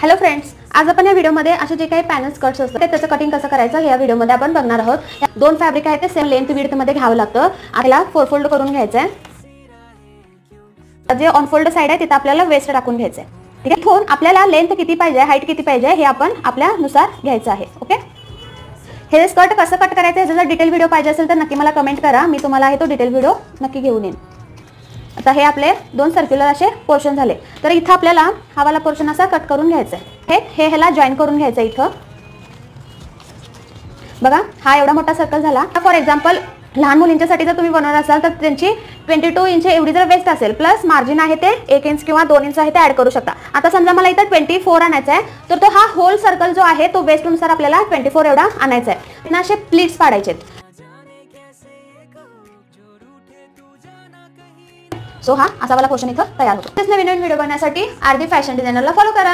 Hello friends, आज आपण या व्हिडिओमध्ये असे जे काही पॅनल स्कर्ट्स असतात त्याचं कटिंग कसं करायचं या व्हिडिओमध्ये आपण बघणार आहोत। दोन फॅब्रिक आहेत ते सेम लेंथ विड्थ मध्ये घ्यावं लागतं। आपल्याला फोर फोल्ड करून घ्यायचं आहे। जे ऑन फोल्ड साइड आहे तिथे आपल्याला वेस्ट टाकून घ्यायचं आहे। ठीक आहे, इथून आपल्याला लेंथ किती पाहिजे, हाईट किती पाहिजे हे आपण आपल्यानुसार घ्यायचं आहे। ओके, हे स्कर्ट कसं कट करायचं याचा जर डिटेल व्हिडिओ पाहिजे असेल तर नक्की मला कमेंट करा, मी तुम्हाला हे तो डिटेल व्हिडिओ नक्की घेऊन येईन। आता हे आपले दोन सर्क्युलर असे पोर्शन झाले, तर इथं आपल्याला हा वाला पोर्शन असा कट करून घ्यायचा आहे। हे ह्याला जॉईन करून घ्यायचं आहे। इथं बघा, हा एवढा मोठा सर्कल झाला। फॉर एक्झाम्पल लहान मुलींच्यासाठी जर तुम्ही बनवणार असाल तर त्यांची 22 इंच एवढी जर वेस्ट असेल प्लस मार्जिन आहे ते 1 इंच किंवा 2 इंच आहे ते ऍड करू शकता। आता समजा मला इथं 24 आणायचा आहे, तर तो हा होल सर्कल जो आहे तो वेस्ट नुसार आपल्याला 24 एवढा आणायचा आहे। त्यांना असे प्लीट्स पाडायचे। सो हा असा वाला पोर्शन इथं तयार होतो। नवीन नवीन व्हिडिओ बनवण्यासाठी आरदी फॅशन डिझायनरला फॉलो करा।